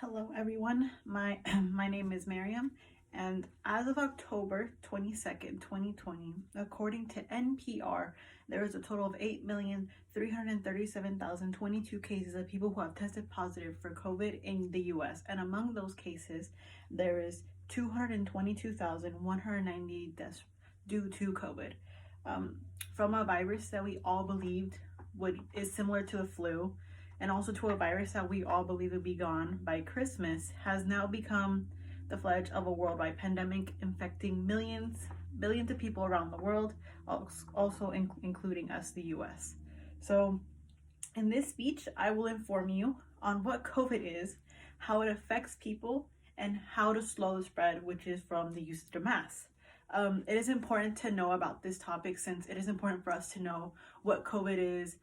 Hello everyone, my my name is Miriam, and as of October 22nd, 2020, according to NPR, there is a total of 8,337,022 cases of people who have tested positive for COVID in the US, and among those cases, there is 222,198 deaths due to COVID. Um, from a virus that we all believed is similar to the flu, and also to a virus that we all believe would be gone by Christmas, has now become the fledge of a worldwide pandemic infecting billions of people around the world, also including us, the US. So, in this speech, I will inform you on what COVID is, how it affects people, and how to slow the spread, which is from the usage of masks. It is important to know about this topic since it is important for us to know what COVID is,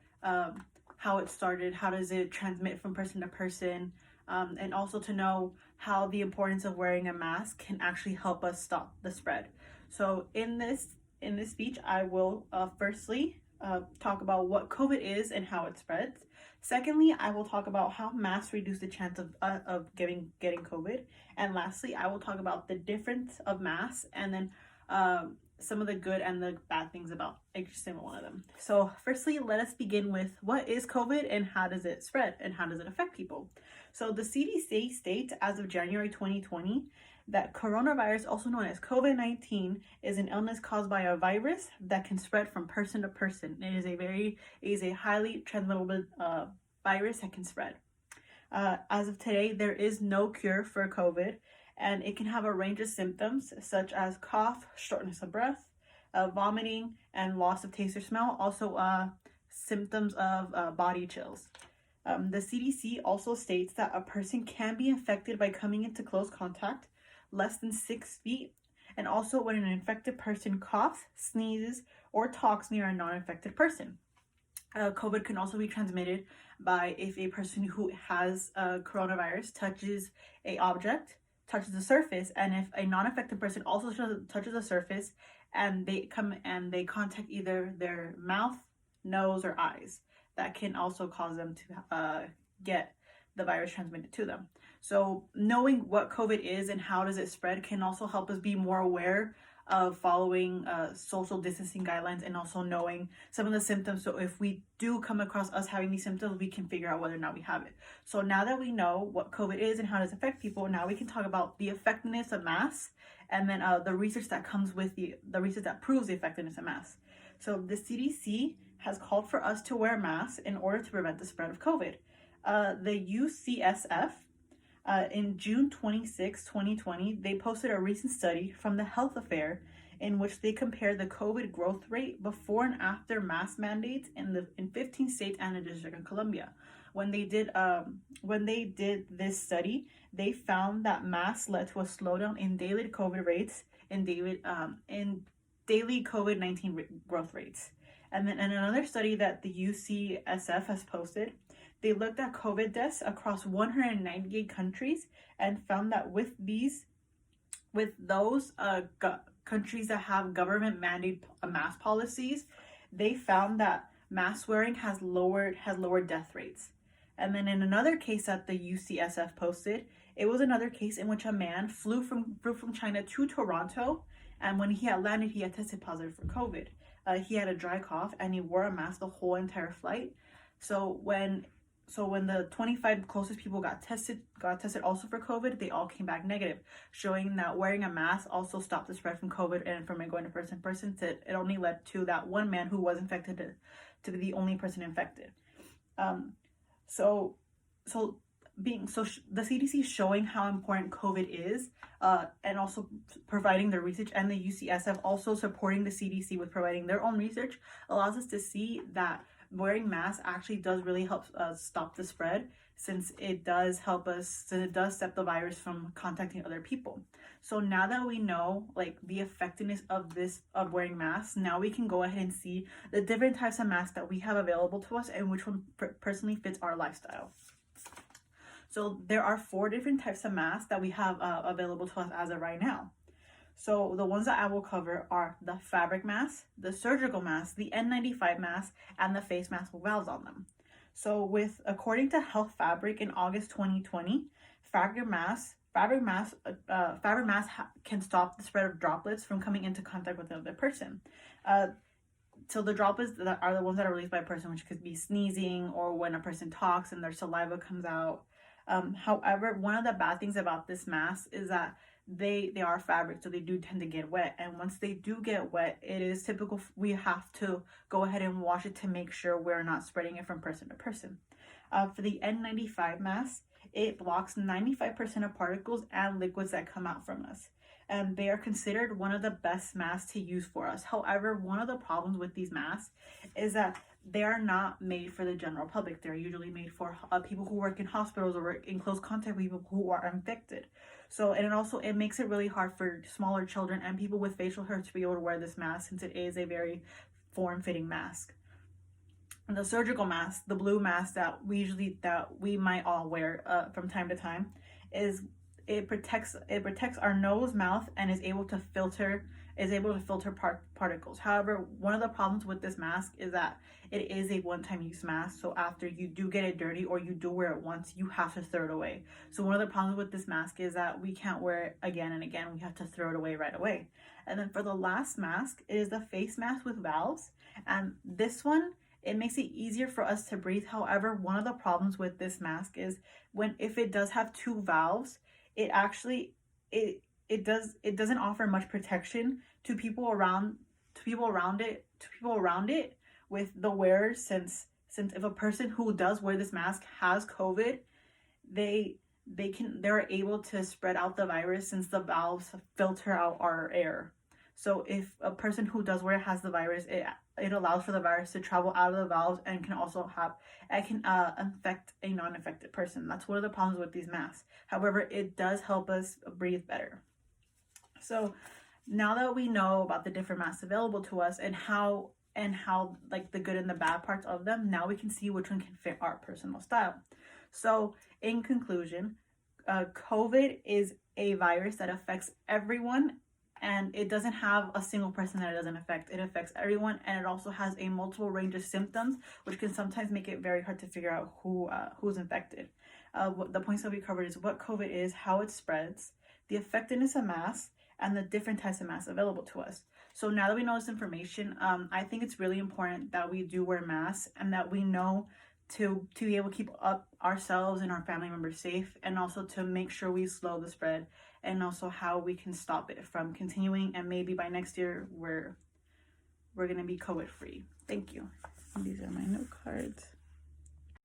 how it started, how does it transmit from person to person, and also to know how the importance of wearing a mask can actually help us stop the spread. So in this speech, I will firstly talk about what COVID is and how it spreads. Secondly, I will talk about how masks reduce the chance of getting COVID. And lastly, I will talk about the difference of masks and then some of the good and the bad things about each single one of them. So firstly, let us begin with what is COVID and how does it spread and how does it affect people. So the CDC states as of January 2020 that coronavirus, also known as COVID-19, is an illness caused by a virus that can spread from person to person. It is a highly transmittable virus that can spread. As of today, there is no cure for COVID, and it can have a range of symptoms such as cough, shortness of breath, vomiting, and loss of taste or smell. Also, symptoms of body chills. The CDC also states that a person can be infected by coming into close contact less than 6 feet, and also when an infected person coughs, sneezes, or talks near a non-infected person. COVID can also be transmitted by if a person who has coronavirus touches a object, touches the surface, and if a non-infected person also touches the surface and they contact either their mouth, nose, or eyes, that can also cause them to get the virus transmitted to them. So knowing what COVID is and how does it spread can also help us be more aware of following social distancing guidelines and also knowing some of the symptoms. So if we do come across us having these symptoms, we can figure out whether or not we have it. So now that we know what COVID is and how does it affect people, now we can talk about the effectiveness of masks and then the research that comes with the research that proves the effectiveness of masks. So the CDC has called for us to wear masks in order to prevent the spread of COVID. The UCSF in June 26, 2020, they posted a recent study from the Health Affair in which they compared the COVID growth rate before and after mask mandates in 15 states and the District of Columbia. When they did this study, they found that masks led to a slowdown in daily COVID rates in daily COVID-19 growth rates. And then in another study that the UCSF has posted, they looked at COVID deaths across 198 countries and found that with those countries that have government mandated mask policies, they found that mask wearing has lowered death rates. And then in another case that the UCSF posted, it was another case in which a man flew from China to Toronto, and when he had landed, he had tested positive for COVID. He had a dry cough and he wore a mask the whole entire flight. So when the 25 closest people got tested also for COVID, they all came back negative, showing that wearing a mask also stopped the spread from COVID and from it going to person to person. It only led to that one man who was infected to be the only person infected. The CDC is showing how important COVID is, and also providing the research, and the UCSF also supporting the CDC with providing their own research, allows us to see that wearing masks actually does really help stop the spread, since it does stop the virus from contacting other people. So now that we know the effectiveness of wearing masks, now we can go ahead and see the different types of masks that we have available to us and which one personally fits our lifestyle. So there are 4 different types of masks that we have available to us as of right now. So the ones that I will cover are the fabric mask, the surgical mask, the N95 mask, and the face mask with valves on them. So according to Health Fabric in August 2020, fabric mask can stop the spread of droplets from coming into contact with another person. So the droplets that are the ones that are released by a person, which could be sneezing or when a person talks and their saliva comes out. However, one of the bad things about this mask is that they are fabric, so they do tend to get wet, and once they do get wet, it is typical we have to go ahead and wash it to make sure we're not spreading it from person to person. For the N95 mask, it blocks 95% of particles and liquids that come out from us, and they are considered one of the best masks to use for us. However, one of the problems with these masks is that they are not made for the general public. They're usually made for people who work in hospitals or work in close contact with people who are infected. So, and it makes it really hard for smaller children and people with facial hair to be able to wear this mask, since it is a very form-fitting mask. And the surgical mask, the blue mask that we might all wear from time to time, it protects our nose, mouth, and is able to filter particles. However, one of the problems with this mask is that it is a one-time use mask, so after you do get it dirty or you do wear it once, you have to throw it away. So one of the problems with this mask is that we can't wear it again and again. We have to throw it away right away. And then for the last mask, it is the face mask with valves, and this one, it makes it easier for us to breathe. However, one of the problems with this mask is if it does have two valves, it actually it doesn't offer much protection to people around it with the wearers, since if a person who does wear this mask has COVID, they're able to spread out the virus, since the valves filter out our air. So if a person who does wear it has the virus, it allows for the virus to travel out of the valves and can also infect a non-infected person. That's one of the problems with these masks. However, it does help us breathe better. So now that we know about the different masks available to us and how like the good and the bad parts of them, now we can see which one can fit our personal style. So in conclusion, COVID is a virus that affects everyone, and it doesn't have a single person that it doesn't affect. It affects everyone, and it also has a multiple range of symptoms, which can sometimes make it very hard to figure out who's infected. The points that we covered is what COVID is, how it spreads, the effectiveness of masks, and the different types of masks available to us. So now that we know this information, I think it's really important that we do wear masks, and that we know to be able to keep up ourselves and our family members safe, and also to make sure we slow the spread, and also how we can stop it from continuing, and maybe by next year we're going to be COVID free. Thank you. And these are my note cards.